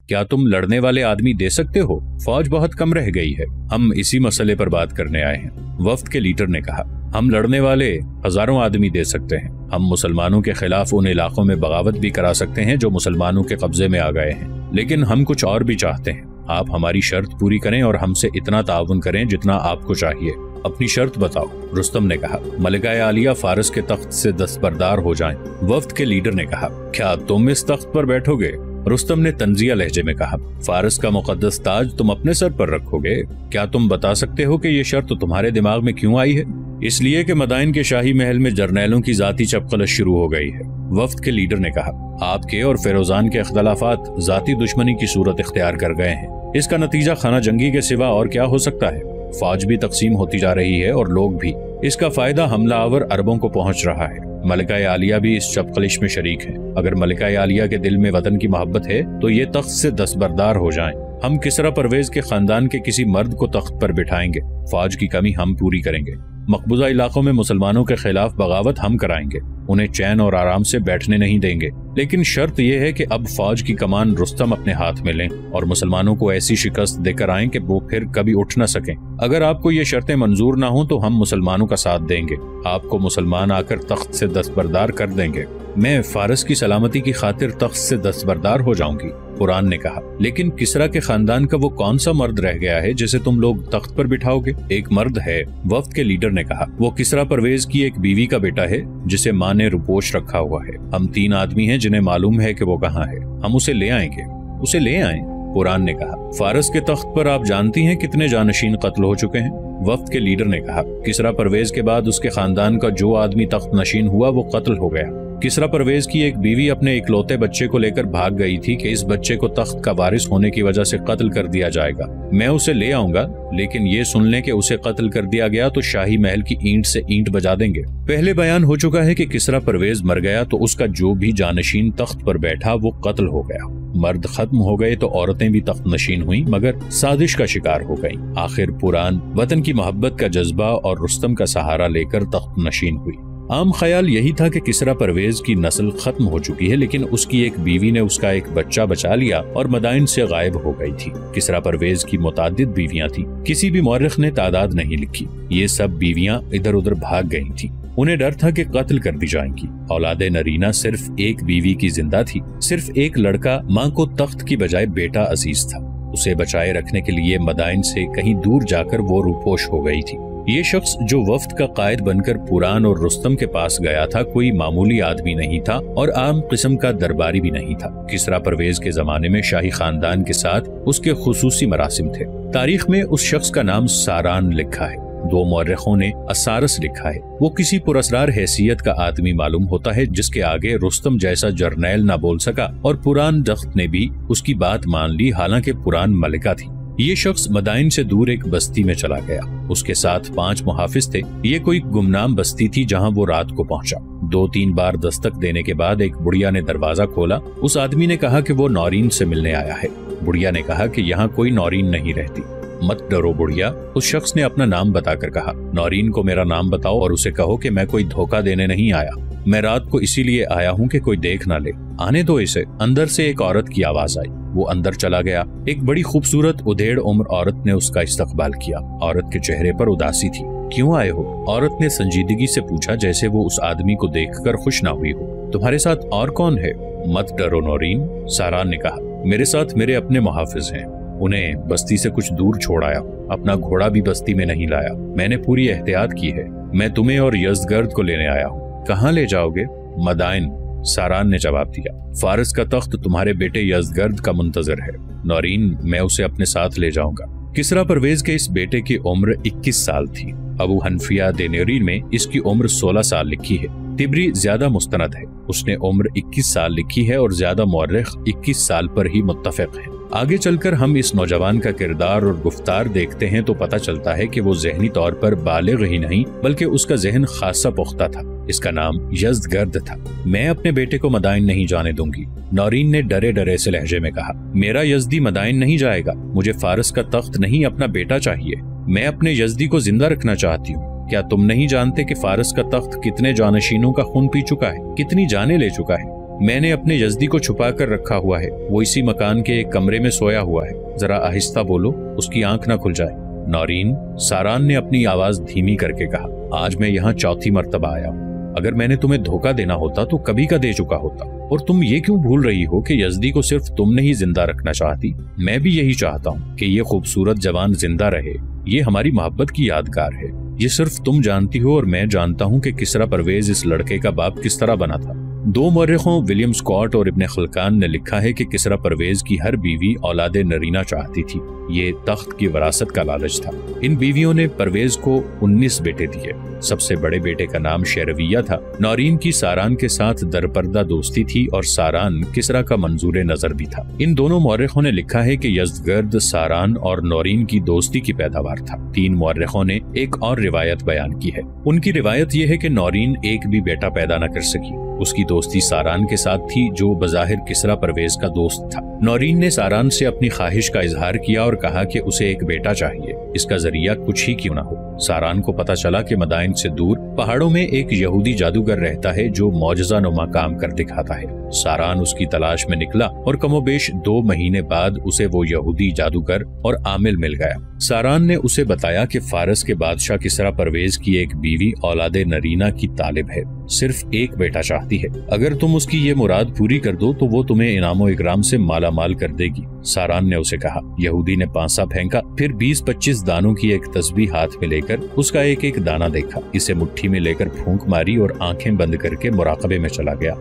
کیا تم لڑنے والے آدمی دے سکتے ہو؟ فوج بہت کم رہ گئی ہے، ہم اسی مسئلے پر بات کرنے آئے ہیں۔ وفد کے لیڈر نے کہا، ہم لڑنے والے ہزاروں آدمی دے سکتے ہیں، ہم مسلمانوں کے خلاف ان علاقوں میں بغاوت بھی کرا سکتے ہیں جو مسلمانوں کے قبضے میں آ گئے ہیں، لیکن ہم کچھ اور بھی چاہتے ہیں۔ آپ ہماری شرط پوری کریں اور ہم سے اتنا تعاون کریں جتنا آپ کو چاہیے۔ اپنی شرط بتاؤ، رستم نے کہا۔ ملکہ عالیہ فارس کے تخت سے دستبردار ہو جائیں۔ وفد کے لیڈر نے کہا، کیا تم اس تخت پر بیٹھو گے؟ رستم نے طنزیہ لہجے میں کہا، فارس کا مقدس تاج تم اپنے سر پر رکھو گے؟ کیا تم بتا سکتے ہو کہ یہ شرط تمہارے دماغ میں کیوں آئی ہے؟ اس لیے کہ مدائن کے شاہی محل میں جرنیلوں کی ذاتی چپقلش شروع ہو گئی ہے۔ وفد کے لیڈر نے کہا، آپ کے اور فیروزان کے اختلافات ذاتی دشمنی کی صورت اختیار کر گئے ہیں، اس کا نتیجہ خانہ جنگی کے سوا اور کیا ہو سکتا ہے؟ فوج بھی تقسیم ہوتی جا رہی ہے اور لوگ بھی، اس کا فائدہ حملہ آور عربوں کو پہنچ رہا ہے۔ ملکہ عالیہ بھی اس چپقلش میں شریک ہے۔ اگر ملکہ عالیہ کے دل میں وطن کی محبت ہے تو یہ تخت سے دستبردار ہو جائیں۔ ہم کسریٰ پرویز کے خاندان کے کسی مرد کو تخت پر بٹھائیں گے، فوج کی کمی ہم پوری کریں گے، مقبوضہ علاقوں میں مسلمانوں کے خلاف بغاوت ہم کرائیں گے، انہیں چین اور آرام سے بیٹھنے نہیں دیں گے، لیکن شرط یہ ہے کہ اب فوج کی کمان رستم اپنے ہاتھ میں لیں اور مسلمانوں کو ایسی شکست دے کر آئیں کہ وہ پھر کبھی اٹھ نہ سکیں۔ اگر آپ کو یہ شرطیں منظور نہ ہوں تو ہم مسلمانوں کا ساتھ دیں گے، آپ کو مسلمان آ کر تخت سے دستبردار کر دیں گے۔ میں فارس کی سلامتی کی خاطر تخت سے دستبردار ہو جاؤں گی، قرآن نے کہا، لیکن کسریٰ کے خاندان کا وہ کون سا مرد رہ گیا ہے جسے تم لوگ تخت پر بٹھاؤ گے؟ ایک مرد ہے، وفد کے لیڈر نے کہا، وہ کسریٰ پرویز کی ایک بیوی کا بیٹا ہے جسے ماں نے روپوش رکھا ہوا ہے۔ ہم 3 آدمی ہیں جنہیں معلوم ہے کہ وہ کہاں ہے، ہم اسے لے آئیں گے۔ اسے لے آئیں، قرآن نے کہا۔ فارس کے تخت پر آپ جانتی ہیں کتنے جانشین قتل ہو چکے ہیں؟ وفد کے لیڈر نے کہا، کسریٰ پرویز کے بعد اس کے خاندان کا جو آدمی تخت نشین ہوا وہ قتل ہو گیا۔ کسریٰ پرویز کی ایک بیوی اپنے اکلوتے بچے کو لے کر بھاگ گئی تھی کہ اس بچے کو تخت کا وارث ہونے کی وجہ سے قتل کر دیا جائے گا۔ میں اسے لے آؤں گا، لیکن یہ سن لیں کہ اسے قتل کر دیا گیا تو شاہی محل کی اینٹ سے اینٹ بجا دیں گے۔ پہلے بیان ہو چکا ہے کہ کسریٰ پرویز مر گیا تو اس کا جو بھی جانشین تخت پر بیٹھا وہ قتل ہو گیا۔ مرد ختم ہو گئے تو عورتیں بھی تخت نشین ہوئیں، مگر سازش کا شکار ہو گئیں۔ آخر پوران وطن کی محبت کا جذبہ اور رستم کا سہارا لے کر تخت نشین ہوئی۔ عام خیال یہی تھا کہ کسریٰ پرویز کی نسل ختم ہو چکی ہے، لیکن اس کی ایک بیوی نے اس کا ایک بچہ بچا لیا اور مدائن سے غائب ہو گئی تھی۔ کسریٰ پرویز کی متعدد بیویاں تھیں، کسی بھی مورخ نے تعداد نہیں لکھی۔ یہ سب بیویاں ادھر ادھر بھاگ گئی تھیں، انہیں ڈر تھا کہ قتل کر دی جائیں گی۔ اولاد نرینہ صرف ایک بیوی کی زندہ تھی، صرف ایک لڑکا ماں کو تخت کی بجائے بیٹا عزیز تھا۔ اسے بچائے رکھنے کے لیے مدائن سے کہیں دور جا کر وہ روپوش ہو گئی تھی۔ یہ شخص جو وفد کا قائد بن کر پوران اور رستم کے پاس گیا تھا کوئی معمولی آدمی نہیں تھا اور عام قسم کا درباری بھی نہیں تھا۔ کسریٰ پرویز کے زمانے میں شاہی خاندان کے ساتھ اس کے خصوصی مراسم تھے۔ تاریخ میں اس شخص کا نام ساران لکھا ہے، 2 مورخوں نے اسارس لکھا ہے۔ وہ کسی پراسرار حیثیت کا آدمی معلوم ہوتا ہے جس کے آگے رستم جیسا جرنیل نہ بول سکا، اور پوران دخت نے بھی اس کی بات مان لی، حالانکہ پوران ملکہ تھی۔ یہ شخص مدائن سے دور ایک بستی میں چلا گیا، اس کے ساتھ 5 محافظ تھے۔ یہ کوئی گمنام بستی تھی جہاں وہ رات کو پہنچا۔ 2-3 بار دستک دینے کے بعد ایک بڑھیا نے دروازہ کھولا۔ اس آدمی نے کہا کہ وہ نورین سے ملنے آیا ہے۔ بڑھیا نے کہا کہ یہاں کوئی نورین نہیں رہتی۔ مت ڈرو بڑھیا، اس شخص نے اپنا نام بتا کر کہا۔ نورین کو میرا نام بتاؤ اور اسے کہو کہ میں کوئی دھوکہ دینے نہیں آیا، میں رات کو اسی لیے آیا ہوں کہ کوئی دیکھ نہ لے، آنے دو اسے۔ اندر سے ایک عورت کی آواز آئی، وہ اندر چلا گیا۔ ایک بڑی خوبصورت ادھیڑ عمر عورت نے اس کا استقبال کیا۔ عورت کے چہرے پر اداسی تھی۔ کیوں آئے ہو؟ عورت نے سنجیدگی سے پوچھا، جیسے وہ اس آدمی کو دیکھ کر خوش نہ ہوئی ہو۔ تمہارے ساتھ اور کون ہے؟ مت ڈرو نورین، ساران نے کہا، میرے ساتھ میرے اپنے محافظ ہیں، انہیں بستی سے کچھ دور چھوڑ آیا ہوں، اپنا گھوڑا بھی بستی میں نہیں لایا، میں نے پوری احتیاط کی ہے، میں تمہیں اور یزدگرد کو لینے آیا ہوں۔ کہاں لے جاؤ گے؟ مدائن، ساران نے جواب دیا۔ فارس کا تخت تمہارے بیٹے یزدگرد کا منتظر ہے، نورین میں اسے اپنے ساتھ لے جاؤں گا۔ کسریٰ پرویز کے اس بیٹے کی عمر 21 سال تھی۔ ابو حنفیہ دینوری میں اس کی عمر 16 سال لکھی ہے۔ تبری زیادہ مستند ہے، اس نے عمر 21 سال لکھی ہے اور زیادہ مورخ 21 سال پر ہی متفق ہیں۔ آگے چل کر ہم اس نوجوان کا کردار اور گفتار دیکھتے ہیں تو پتہ چلتا ہے کہ وہ ذہنی طور پر بالغ ہی نہیں بلکہ اس کا ذہن خاصا پختہ تھا۔ اس کا نام یزدگرد تھا۔ میں اپنے بیٹے کو مدائن نہیں جانے دوں گی، نورین نے ڈرے ڈرے سے لہجے میں کہا۔ میرا یزدی مدائن نہیں جائے گا، مجھے فارس کا تخت نہیں اپنا بیٹا چاہیے، میں اپنے یزدی کو زندہ رکھنا چاہتی ہوں۔ کیا تم نہیں جانتے کہ فارس کا تخت کتنے جانشینوں کا خون پی چکا ہے، کتنی جانیں لے چکا ہے؟ میں نے اپنے یزدی کو چھپا کر رکھا ہوا ہے، وہ اسی مکان کے ایک کمرے میں سویا ہوا ہے، ذرا آہستہ بولو، اس کی آنکھ نہ کھل جائے۔ نورین، ساران نے اپنی آواز دھیمی کر کے کہا، آج میں یہاں چوتھی مرتبہ آیا ہوں، اگر میں نے تمہیں دھوکہ دینا ہوتا تو کبھی کا دے چکا ہوتا، اور تم یہ کیوں بھول رہی ہو کہ یزدی کو صرف تم نہیں زندہ رکھنا چاہتی؟ میں بھی یہی چاہتا ہوں کہ یہ خوبصورت جوان زندہ رہے، یہ ہماری محبت کی یادگار ہے۔ یہ صرف تم جانتی ہو اور میں جانتا ہوں کہ کسرا پرویز اس لڑکے کا باپ کس طرح بنا تھا۔ دو مورخوں ولیم اسکاٹ اور ابن خلقان نے لکھا ہے کہ کسرا پرویز کی ہر بیوی اولاد نرینہ چاہتی تھی، یہ تخت کی وراثت کا لالچ تھا۔ ان بیویوں نے پرویز کو 19 بیٹے دیے۔ سب سے بڑے بیٹے کا نام شیرویہ تھا۔ نورین کی ساران کے ساتھ درپردہ دوستی تھی اور ساران کسرا کا منظور نظر بھی تھا۔ ان دونوں مورخوں نے لکھا ہے کہ یزدگرد ساران اور نورین کی دوستی کی پیداوار تھا۔ 3 مورخوں نے ایک اور روایت بیان کی ہے۔ ان کی روایت یہ ہے کہ نورین ایک بھی بیٹا پیدا نہ کر سکی۔ اس کی دوستی ساران کے ساتھ تھی جو بظاہر کسرا پرویز کا دوست تھا۔ نورین نے ساران سے اپنی خواہش کا اظہار کیا اور کہا کہ اسے ایک بیٹا چاہیے، اس کا ذریعہ کچھ ہی کیوں نہ ہو۔ ساران کو پتا چلا کہ مدائن سے دور پہاڑوں میں ایک یہودی جادوگر رہتا ہے جو معجزہ نما کام کر دکھاتا ہے۔ ساران اس کی تلاش میں نکلا اور کم و بیش 2 مہینے بعد اسے وہ یہودی جادوگر اور عامل مل گیا۔ ساران نے اسے بتایا کہ فارس کے بادشاہ کسرا پرویز کی ایک بیوی اولاد نرینہ کی طالب ہے، صرف ایک بیٹا چاہتی ہے، اگر تم اس کی یہ مراد پوری کر دو تو وہ تمہیں انعام و اکرام سے مالا مال کر دے گی۔ ساران نے اسے کہا۔ یہودی نے پانسا پھینکا، پھر 20-25 دانوں کی ایک تسبیح ہاتھ میں لے کر اس کا ایک ایک دانہ دیکھا، اسے مٹھی میں لے کر پھونک ماری اور آنکھیں بند کر کے مراقبے میں چلا گیا۔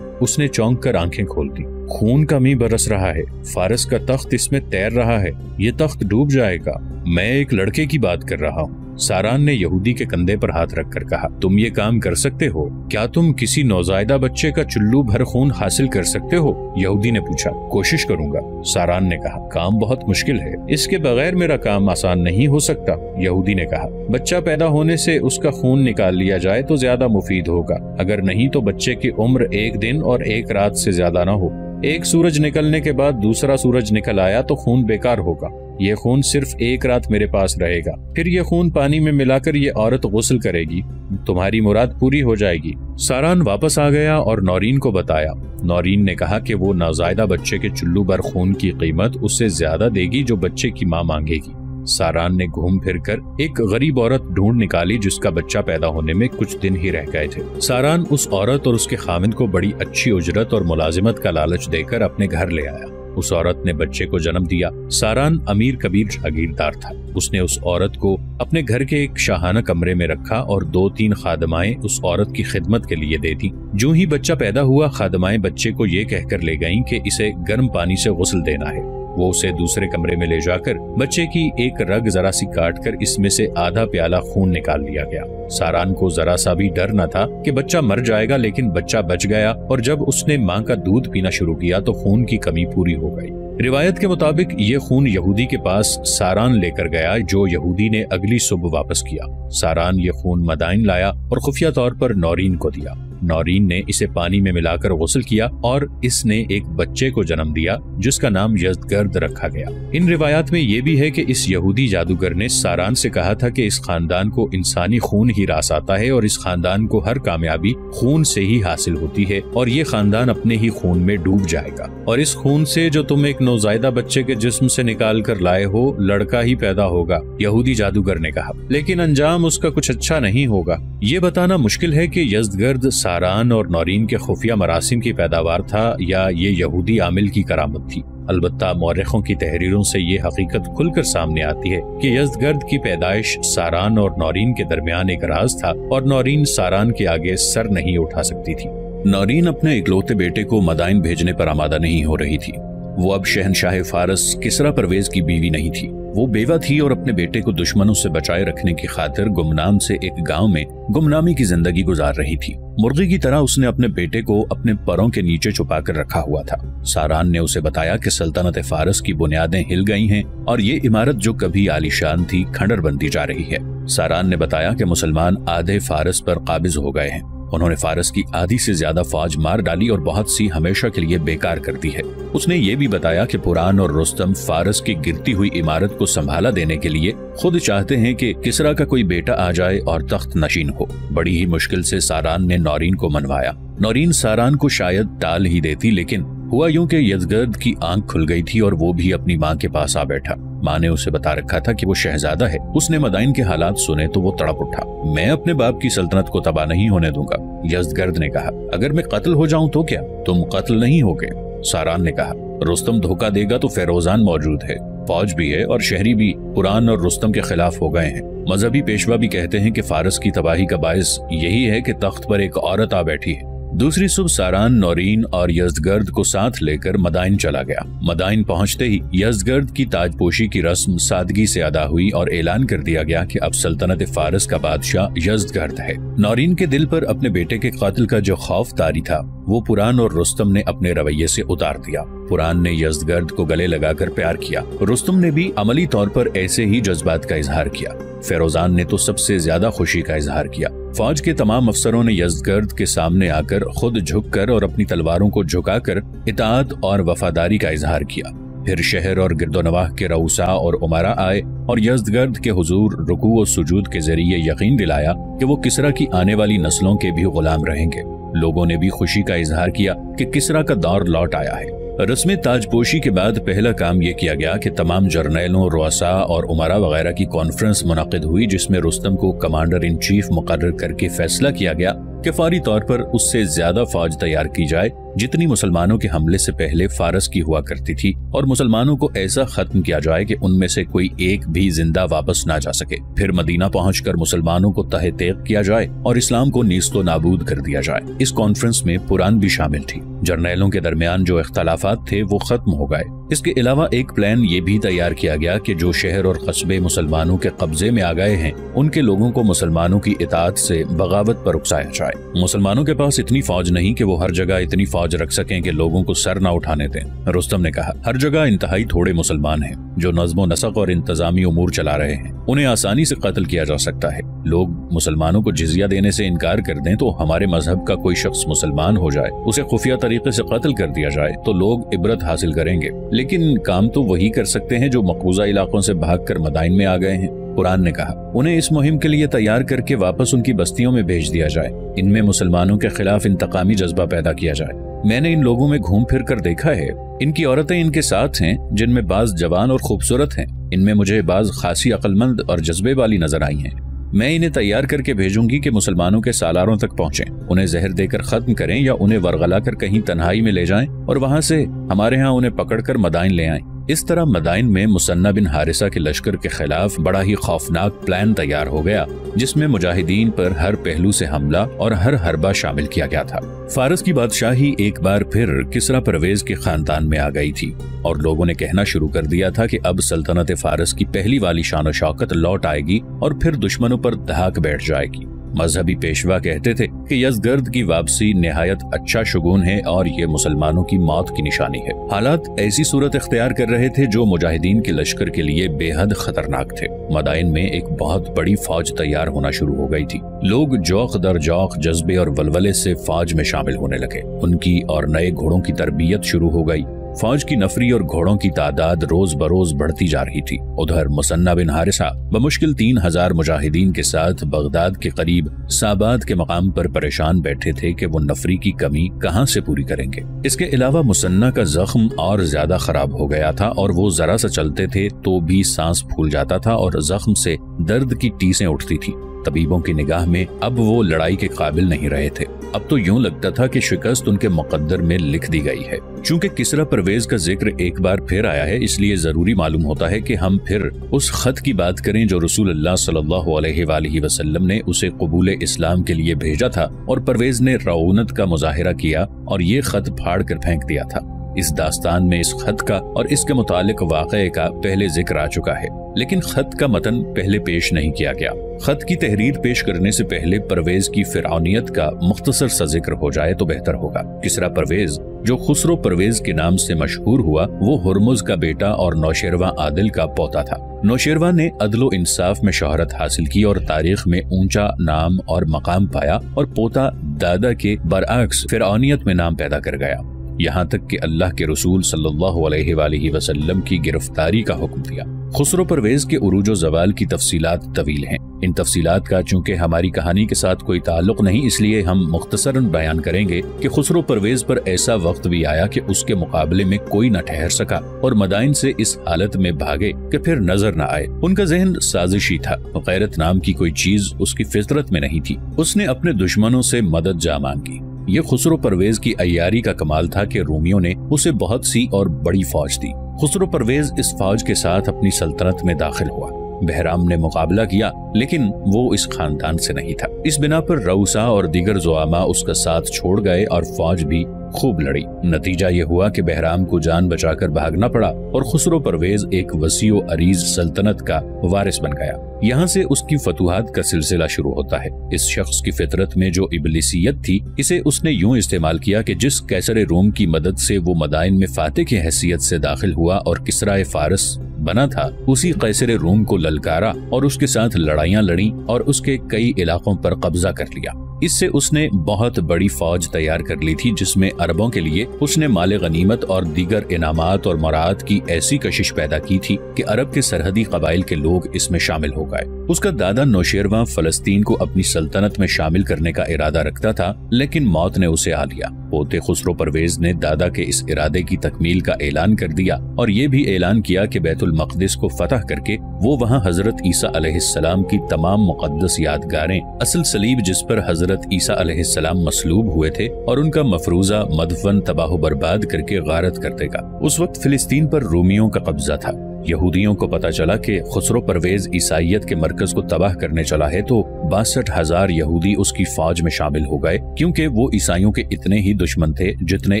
اس نے چونک کر آنکھیں کھول دی۔ خون کا می برس رہا ہے، فارس کا تخت اس میں تیر رہا ہے، یہ تخت ڈوب جائے گا۔ میں ایک لڑکے کی بات کر رہا ہوں۔ ساران نے یہودی کے کندھے پر ہاتھ رکھ کر کہا، تم یہ کام کر سکتے ہو؟ کیا تم کسی نوزائیدہ بچے کا چلو بھر خون حاصل کر سکتے ہو؟ یہودی نے پوچھا۔ کوشش کروں گا، ساران نے کہا۔ کام بہت مشکل ہے، اس کے بغیر میرا کام آسان نہیں ہو سکتا، یہودی نے کہا۔ بچہ پیدا ہونے سے اس کا خون نکال لیا جائے تو زیادہ مفید ہوگا، اگر نہیں تو بچے کی عمر 1 دن اور 1 رات سے زیادہ نہ ہو۔ ایک سورج نکلنے کے بعد دوسرا سورج نکل آیا تو خون بیکار ہوگا، یہ خون صرف 1 رات میرے پاس رہے گا، پھر یہ خون پانی میں ملا کر یہ عورت غسل کرے گی، تمہاری مراد پوری ہو جائے گی۔ ساران واپس آ گیا اور نورین کو بتایا۔ نورین نے کہا کہ وہ نوزائیدہ بچے کے چلو بھر خون کی قیمت اس سے زیادہ دے گی جو بچے کی ماں مانگے گی۔ ساران نے گھوم پھر کر ایک غریب عورت ڈھونڈ نکالی جس کا بچہ پیدا ہونے میں کچھ دن ہی رہ گئے تھے۔ ساران اس عورت اور اس کے خاوند کو بڑی اچھی اجرت اور ملازمت کا لالچ دے کر اپنے گھر لے آیا۔ اس عورت نے بچے کو جنم دیا۔ ساران امیر کبیر جاگیردار تھا۔ اس نے اس عورت کو اپنے گھر کے ایک شاہانہ کمرے میں رکھا اور 2-3 خادمائیں اس عورت کی خدمت کے لیے دے دی۔ جو ہی بچہ پیدا ہوا، خادمائیں بچے کو یہ کہہ کر لے گئیں کہ اسے گرم پانی سے غسل دینا ہے۔ وہ اسے دوسرے کمرے میں لے جا کر بچے کی ایک رگ ذرا سی کاٹ کر اس میں سے آدھا پیالہ خون نکال لیا گیا۔ ساران کو ذرا سا بھی ڈر نہ تھا کہ بچہ مر جائے گا، لیکن بچہ بچ گیا اور جب اس نے ماں کا دودھ پینا شروع کیا تو خون کی کمی پوری ہو گئی۔ روایت کے مطابق یہ خون یہودی کے پاس ساران لے کر گیا، جو یہودی نے اگلی صبح واپس کیا۔ ساران یہ خون مدائن لایا اور خفیہ طور پر نورین کو دیا۔ نورین نے اسے پانی میں ملا کر غسل کیا اور اس نے ایک بچے کو جنم دیا جس کا نام یزدگرد رکھا گیا۔ ان روایات میں یہ بھی ہے کہ اس یہودی جادوگر نے ساران سے کہا تھا کہ اس خاندان کو انسانی خون ہی راس آتا ہے اور اس خاندان کو ہر کامیابی خون سے ہی حاصل ہوتی ہے اور یہ خاندان اپنے ہی خون میں ڈوب جائے گا، اور اس خون سے جو تم ایک نوزائیدہ بچے کے جسم سے نکال کر لائے ہو لڑکا ہی پیدا ہوگا، یہودی جادوگر نے کہا، لیکن انجام اس کا کچھ اچھا نہیں ہوگا۔ یہ بتانا مشکل ہے کہ یزدگرد ساران اور نورین کے خفیہ مراسم کی پیداوار تھا یا یہ یہودی عامل کی کرامت تھی۔ البتہ مورخوں کی تحریروں سے یہ حقیقت کھل کر سامنے آتی ہے کہ یزدگرد کی پیدائش ساران اور نورین کے درمیان ایک راز تھا اور نورین ساران کے آگے سر نہیں اٹھا سکتی تھی۔ نورین اپنے اکلوتے بیٹے کو مدائن بھیجنے پر آمادہ نہیں ہو رہی تھی۔ وہ اب شہنشاہ فارس کسرا پرویز کی بیوی نہیں تھی، وہ بیوہ تھی اور اپنے بیٹے کو دشمنوں سے بچائے رکھنے کی خاطر گمنام سے ایک گاؤں میں گمنامی کی زندگی گزار رہی تھی۔ مرغی کی طرح اس نے اپنے بیٹے کو اپنے پروں کے نیچے چھپا کر رکھا ہوا تھا۔ ساران نے اسے بتایا کہ سلطنت فارس کی بنیادیں ہل گئی ہیں اور یہ عمارت جو کبھی عالیشان تھی کھنڈر بنتی جا رہی ہے۔ ساران نے بتایا کہ مسلمان آدھے فارس پر قابض ہو گئے ہیں، انہوں نے فارس کی آدھی سے زیادہ فوج مار ڈالی اور بہت سی ہمیشہ کے لیے بیکار کر دی ہے۔ اس نے یہ بھی بتایا کہ پوران اور رستم فارس کی گرتی ہوئی عمارت کو سنبھالا دینے کے لیے خود چاہتے ہیں کہ کسرا کا کوئی بیٹا آ جائے اور تخت نشین ہو۔ بڑی ہی مشکل سے ساران نے نورین کو منوایا۔ نورین ساران کو شاید ٹال ہی دیتی، لیکن ہوا یوں کہ یزدگرد کی آنکھ کھل گئی تھی اور وہ بھی اپنی ماں کے پاس آ بیٹھا۔ ماں نے اسے بتا رکھا تھا کہ وہ شہزادہ ہے۔ اس نے مدائن کے حالات سنے تو وہ تڑپ اٹھا۔ میں اپنے باپ کی سلطنت کو تباہ نہیں ہونے دوں گا، یزدگرد نے کہا۔ اگر میں قتل ہو جاؤں تو کیا؟ تم قتل نہیں ہوگے، ساران نے کہا۔ رستم دھوکہ دے گا تو فیروزان موجود ہے، فوج بھی ہے اور شہری بھی قرآن اور رستم کے خلاف ہو گئے ہیں۔ مذہبی پیشوا بھی کہتے ہیں کہ فارس کی تباہی کا باعث یہی ہے کہ تخت پر ایک عورت آ بیٹھی ہے۔ دوسری صبح ساران نورین اور یزدگرد کو ساتھ لے کر مدائن چلا گیا۔ مدائن پہنچتے ہی یزدگرد کی تاج پوشی کی رسم سادگی سے ادا ہوئی اور اعلان کر دیا گیا کہ اب سلطنت فارس کا بادشاہ یزدگرد ہے۔ نورین کے دل پر اپنے بیٹے کے قاتل کا جو خوف طاری تھا وہ پران اور رستم نے اپنے رویے سے اتار دیا۔ پران نے یزدگرد کو گلے لگا کر پیار کیا، رستم نے بھی عملی طور پر ایسے ہی جذبات کا اظہار کیا۔ فیروزان نے تو سب سے زیادہ خوشی کا اظہار کیا۔ فوج کے تمام افسروں نے یزدگرد کے سامنے آ کر خود جھک کر اور اپنی تلواروں کو جھکا کر اطاعت اور وفاداری کا اظہار کیا۔ پھر شہر اور گرد و نواح کے رؤساء اور امراء آئے اور یزدگرد کے حضور رکوع و سجود کے ذریعے یقین دلایا کہ وہ کسریٰ کی آنے والی نسلوں کے بھی غلام رہیں گے۔ لوگوں نے بھی خوشی کا اظہار کیا کہ کسریٰ کا دور لوٹ آیا ہے۔ رسم تاج پوشی کے بعد پہلا کام یہ کیا گیا کہ تمام جرنیلوں، رؤساء اور امراء وغیرہ کی کانفرنس منعقد ہوئی، جس میں رستم کو کمانڈر ان چیف مقرر کر کے فیصلہ کیا گیا کہ فوری طور پر اس سے زیادہ فوج تیار کی جائے جتنی مسلمانوں کے حملے سے پہلے فارس کی ہوا کرتی تھی، اور مسلمانوں کو ایسا ختم کیا جائے کہ ان میں سے کوئی ایک بھی زندہ واپس نہ جا سکے۔ پھر مدینہ پہنچ کر مسلمانوں کو تہہ تیغ کیا جائے اور اسلام کو نیست و نابود کر دیا جائے۔ اس کانفرنس میں پران بھی شامل تھی۔ جرنیلوں کے درمیان جو اختلافات تھے وہ ختم ہو گئے۔ اس کے علاوہ ایک پلان یہ بھی تیار کیا گیا کہ جو شہر اور قصبے مسلمانوں کے قبضے میں آ گئے ہیں ان کے لوگوں کو مسلمانوں کی اطاعت سے بغاوت پر اکسایا جائے۔ مسلمانوں کے پاس اتنی فوج نہیں کہ وہ ہر جگہ اتنی فوج رکھ سکیں کہ لوگوں کو سر نہ اٹھانے دیں۔ رستم نے کہا، ہر جگہ انتہائی تھوڑے مسلمان ہیں جو نظم و نسق اور انتظامی امور چلا رہے ہیں، انہیں آسانی سے قتل کیا جا سکتا ہے۔ لوگ مسلمانوں کو جزیہ دینے سے انکار کر دیں تو ہمارے مذہب کا کوئی شخص مسلمان ہو جائے، اسے خفیہ طریقے سے قتل کر دیا جائے تو لوگ عبرت حاصل کریں گے، لیکن کام تو وہی کر سکتے ہیں جو مقبوضہ علاقوں سے بھاگ کر مدائن میں آ گئے ہیں۔ قرآن نے کہا، انہیں اس مہم کے لیے تیار کر کے واپس ان کی بستیوں میں بھیج دیا جائے، ان میں مسلمانوں کے خلاف انتقامی جذبہ پیدا کیا جائے۔ میں نے ان لوگوں میں گھوم پھر کر دیکھا ہے، ان کی عورتیں ان کے ساتھ ہیں جن میں بعض جوان اور خوبصورت ہیں، ان میں مجھے بعض خاصی عقل مند اور جذبے والی نظر آئی ہیں۔ میں انہیں تیار کر کے بھیجوں گی کہ مسلمانوں کے سالاروں تک پہنچیں، انہیں زہر دے کر ختم کریں یا انہیں ورغلا کر کہیں تنہائی میں لے جائیں اور وہاں سے ہمارے ہاں انہیں پکڑ کر مدائن لے آئیں۔ اس طرح مدائن میں مثنہ بن حارثہ کے لشکر کے خلاف بڑا ہی خوفناک پلان تیار ہو گیا، جس میں مجاہدین پر ہر پہلو سے حملہ اور ہر حربہ شامل کیا گیا تھا۔ فارس کی بادشاہی ایک بار پھر کسریٰ پرویز کے خاندان میں آ گئی تھی اور لوگوں نے کہنا شروع کر دیا تھا کہ اب سلطنت فارس کی پہلی والی شان و شوکت لوٹ آئے گی اور پھر دشمنوں پر دھاک بیٹھ جائے گی۔ مذہبی پیشوا کہتے تھے کہ یزدگرد کی واپسی نہایت اچھا شگون ہے اور یہ مسلمانوں کی موت کی نشانی ہے۔ حالات ایسی صورت اختیار کر رہے تھے جو مجاہدین کے لشکر کے لیے بے حد خطرناک تھے۔ مدائن میں ایک بہت بڑی فوج تیار ہونا شروع ہو گئی تھی۔ لوگ جوق در جوق جذبے اور ولولے سے فوج میں شامل ہونے لگے۔ ان کی اور نئے گھوڑوں کی تربیت شروع ہو گئی۔ فوج کی نفری اور گھوڑوں کی تعداد روز بروز بڑھتی جا رہی تھی۔ ادھر مثنہ بن حارثہ بمشکل 3000 مجاہدین کے ساتھ بغداد کے قریب ساباد کے مقام پر پریشان بیٹھے تھے کہ وہ نفری کی کمی کہاں سے پوری کریں گے۔ اس کے علاوہ مثنہ کا زخم اور زیادہ خراب ہو گیا تھا اور وہ ذرا سا چلتے تھے تو بھی سانس پھول جاتا تھا اور زخم سے درد کی ٹیسیں اٹھتی تھی۔ طبیبوں کی نگاہ میں اب وہ لڑائی کے قابل نہیں رہے تھے۔ اب تو یوں لگتا تھا کہ شکست ان کے مقدر میں لکھ دی گئی ہے۔ چونکہ کسریٰ پرویز کا ذکر ایک بار پھر آیا ہے، اس لیے ضروری معلوم ہوتا ہے کہ ہم پھر اس خط کی بات کریں جو رسول اللہ صلی اللہ علیہ وآلہ وسلم نے اسے قبول اسلام کے لیے بھیجا تھا اور پرویز نے رعونت کا مظاہرہ کیا اور یہ خط پھاڑ کر پھینک دیا تھا۔ اس داستان میں اس خط کا اور اس کے متعلق واقعے کا پہلے ذکر آ چکا ہے، لیکن خط کا متن پہلے پیش نہیں کیا گیا۔ خط کی تحریر پیش کرنے سے پہلے پرویز کی فرعونیت کا مختصر سا ذکر ہو جائے تو بہتر ہوگا۔ کسریٰ پرویز جو خسرو پرویز کے نام سے مشہور ہوا، وہ ہرمز کا بیٹا اور نوشیروان عادل کا پوتا تھا۔ نوشیروان نے عدل و انصاف میں شہرت حاصل کی اور تاریخ میں اونچا نام اور مقام پایا، اور پوتا دادا کے برعکس فرعونیت میں نام پیدا کر گیا۔ یہاں تک کہ اللہ کے رسول صلی اللہ علیہ وآلہ وسلم کی گرفتاری کا حکم دیا۔ خسرو پرویز کے عروج و زوال کی تفصیلات طویل ہیں۔ ان تفصیلات کا چونکہ ہماری کہانی کے ساتھ کوئی تعلق نہیں، اس لیے ہم مختصراً بیان کریں گے کہ خسرو پرویز پر ایسا وقت بھی آیا کہ اس کے مقابلے میں کوئی نہ ٹھہر سکا اور مدائن سے اس حالت میں بھاگے کہ پھر نظر نہ آئے۔ ان کا ذہن سازشی تھا، غیرت نام کی کوئی چیز اس کی فطرت میں نہیں تھی۔ اس نے اپنے دشمنوں سے مدد جا مانگی۔ یہ خسرو پرویز کی عیاری کا کمال تھا کہ رومیوں نے اسے بہت سی اور بڑی فوج دی۔ خسرو پرویز اس فوج کے ساتھ اپنی سلطنت میں داخل ہوا۔ بہرام نے مقابلہ کیا لیکن وہ اس خاندان سے نہیں تھا۔ اس بنا پر رؤسا اور دیگر زعماء اس کا ساتھ چھوڑ گئے اور فوج بھی خوب لڑی۔ نتیجہ یہ ہوا کہ بہرام کو جان بچا کر بھاگنا پڑا اور خسرو پرویز ایک وسیع و عریض سلطنت کا وارث بن گیا۔ یہاں سے اس کی فتوحات کا سلسلہ شروع ہوتا ہے۔ اس شخص کی فطرت میں جو ابلیسیت تھی، اسے اس نے یوں استعمال کیا کہ جس قیصر روم کی مدد سے وہ مدائن میں فاتح کی حیثیت سے داخل ہوا اور کسرائے فارس بنا تھا، اسی قیصر روم کو للکارا اور اس کے ساتھ لڑائیاں لڑیں اور اس کے کئی علاقوں پر قبضہ کر لیا۔ اس سے اس نے بہت بڑی فوج تیار کر لی تھی، جس میں عربوں کے لیے اس نے مال غنیمت اور دیگر انعامات اور مراعات کی ایسی کشش پیدا کی تھی کہ عرب کے سرحدی قبائل کے لوگ اس میں شامل ہو گئے۔ اس کا دادا نوشیرواں فلسطین کو اپنی سلطنت میں شامل کرنے کا ارادہ رکھتا تھا، لیکن موت نے اسے آ لیا۔ پوتے خسرو پرویز نے دادا کے اس ارادے کی تکمیل کا اعلان کر دیا اور یہ بھی اعلان کیا کہ بیت المقدس کو فتح کر کے وہ وہاں حضرت عیسیٰ علیہ السلام کی تمام مقدس یادگاریں، اصل صلیب جس پر حضرت عیسیٰ علیہ السلام مصلوب ہوئے تھے، اور ان کا مفروضہ مدفن تباہ و برباد کر کے غارت کر دے گا۔ اس وقت فلسطین پر رومیوں کا قبضہ تھا۔ یہودیوں کو پتا چلا کہ خسرو پرویز عیسائیت کے مرکز کو تباہ کرنے چلا ہے تو 62,000 یہودی اس کی فوج میں شامل ہو گئے، کیونکہ وہ عیسائیوں کے اتنے ہی دشمن تھے جتنے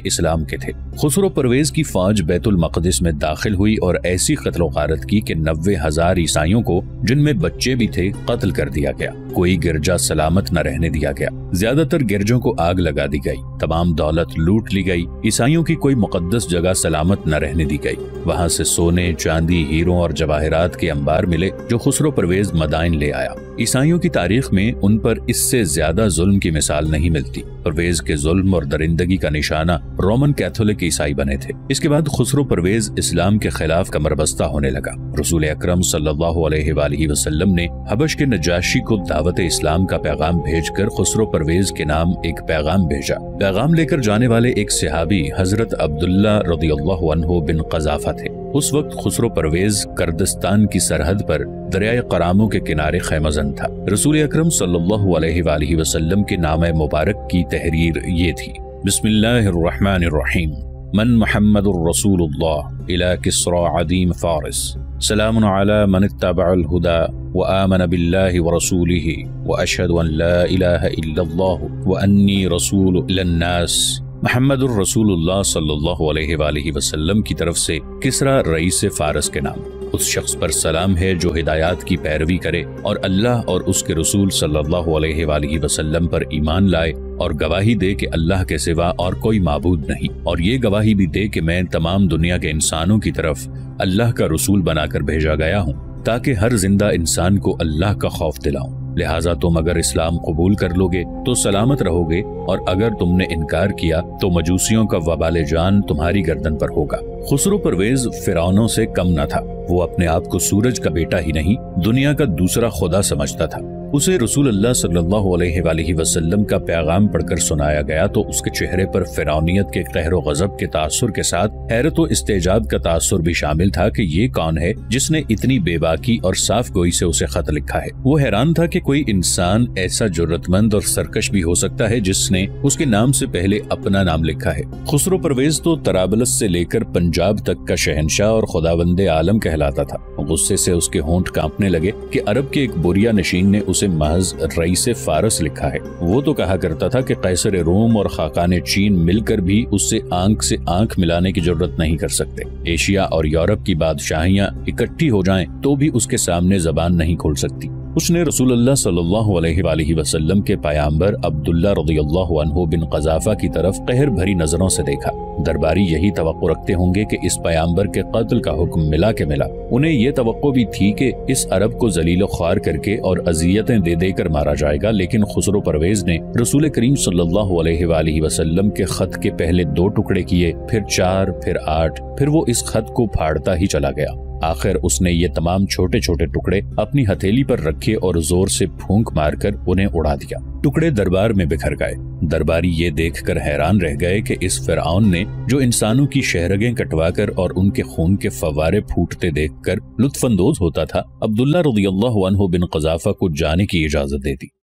اسلام کے تھے۔ خسرو پرویز کی فوج بیت المقدس میں داخل ہوئی اور ایسی قتل و غارت کی کہ 90,000 عیسائیوں کو، جن میں بچے بھی تھے، قتل کر دیا گیا۔ کوئی گرجا سلامت نہ رہنے دیا گیا۔ زیادہ تر گرجوں کو آگ لگا دی گئی، تمام دولت لوٹ لی گئی۔ عیسائیوں کی کوئی مقدس جگہ سلامت نہ رہنے دی گئی۔ وہاں سے سونے، چاندی، ہیروں اور جواہرات کے انبار ملے جو خسرو پرویز مدائن لے آیا۔ عیسائیوں کی تاریخ میں ان پر اس سے زیادہ ظلم کی مثال نہیں ملتی۔ پرویز کے ظلم اور درندگی کا نشانہ رومن کیتھولک عیسائی بنے تھے۔ اس کے بعد خسرو پرویز اسلام کے خلاف کمر بستہ ہونے لگا۔ رسول اکرم صلی اللہ علیہ وآلہ وسلم نے حبش کے نجاشی کو دعوت اسلام کا پیغام بھیج کر خسرو پرویز کے نام ایک پیغام بھیجا۔ پیغام لے کر جانے والے ایک صحابی حضرت عبداللہ رضی اللہ عنہ بن قذافہ تھے۔ اس وقت خسرو پرویز کردستان کی سرحد پر دریائے قرامو کے کنارے خیمہ زن تھا۔ رسول اکرم صلی اللہ علیہ وآلہ وسلم کے نام مبارک کی تحریر یہ تھی: بسم اللہ الرحمن الرحیم، من محمد الرسول اللہ الى کسرى عظیم فارس، سلام علی من اتبع الهدى وآمن بالله ورسوله وأشهد أن لا إله إلا الله وأني رسول إلى الناس۔ محمد الرسول اللہ صلی اللہ علیہ وآلہ وسلم کی طرف سے کسرا رئیس فارس کے نام، اس شخص پر سلام ہے جو ہدایات کی پیروی کرے اور اللہ اور اس کے رسول صلی اللہ علیہ وآلہ وسلم پر ایمان لائے، اور گواہی دے کہ اللہ کے سوا اور کوئی معبود نہیں، اور یہ گواہی بھی دے کہ میں تمام دنیا کے انسانوں کی طرف اللہ کا رسول بنا کر بھیجا گیا ہوں تاکہ ہر زندہ انسان کو اللہ کا خوف دلاؤں۔ لہٰذا تم اگر اسلام قبول کر لو گے تو سلامت رہو گے، اور اگر تم نے انکار کیا تو مجوسیوں کا وبال جان تمہاری گردن پر ہوگا۔ خسرو پرویز فرعونوں سے کم نہ تھا۔ وہ اپنے آپ کو سورج کا بیٹا ہی نہیں، دنیا کا دوسرا خدا سمجھتا تھا۔ اسے رسول اللہ صلی اللہ علیہ وآلہ وسلم کا پیغام پڑھ کر سنایا گیا تو اس کے چہرے پر فرعونیت کے قہر و غضب کے تاثر کے ساتھ حیرت و استعجاب کا تاثر بھی شامل تھا کہ یہ کون ہے جس نے اتنی بے باکی اور صاف گوئی سے اسے خط لکھا ہے۔ وہ حیران تھا کہ کوئی انسان ایسا جرأت مند اور سرکش بھی ہو سکتا ہے جس نے اس کے نام سے پہلے اپنا نام لکھا ہے۔ خسرو پرویز تو طرابلس سے لے کر پنجاب تک کا شہنشاہ اور خداوند عالم کہلاتا تھا۔ غصے سے اس کے ہونٹ کانپنے لگے کہ عرب کے ایک بوریا نشین نے اسے محض رئیس فارس لکھا ہے۔ وہ تو کہا کرتا تھا کہ قیصر روم اور خاقان چین مل کر بھی اس سے آنکھ ملانے کی جرت نہیں کر سکتے۔ ایشیا اور یورپ کی بادشاہیاں اکٹھی ہو جائیں تو بھی اس کے سامنے زبان نہیں کھول سکتی۔ اس نے رسول اللہ صلی اللہ علیہ وآلہ وسلم کے پیامبر عبداللہ رضی اللہ عنہ بن قذافہ کی طرف قہر بھری نظروں سے دیکھا۔ درباری یہی توقع رکھتے ہوں گے کہ اس پیامبر کے قتل کا حکم ملا کے ملا۔ انہیں یہ توقع بھی تھی کہ اس عرب کو ذلیل و خوار کر کے اور اذیتیں دے دے کر مارا جائے گا، لیکن خسرو پرویز نے رسول کریم صلی اللہ علیہ وآلہ وسلم کے خط کے پہلے 2 ٹکڑے کیے، پھر 4، پھر 8، پھر وہ اس خط کو پھاڑتا ہی چلا گیا۔ آخر اس نے یہ تمام چھوٹے چھوٹے ٹکڑے اپنی ہتھیلی پر رکھے اور زور سے پھونک مار کر انہیں اڑا دیا۔ ٹکڑے دربار میں بکھر گئے۔ درباری یہ دیکھ کر حیران رہ گئے کہ اس فرعون نے جو انسانوں کی شہرگیں کٹوا کر اور ان کے خون کے فوارے پھوٹتے دیکھ کر لطف اندوز ہوتا تھا، عبداللہ رضی اللہ عنہ بن قذافہ کو جانے کی اجازت دے دی۔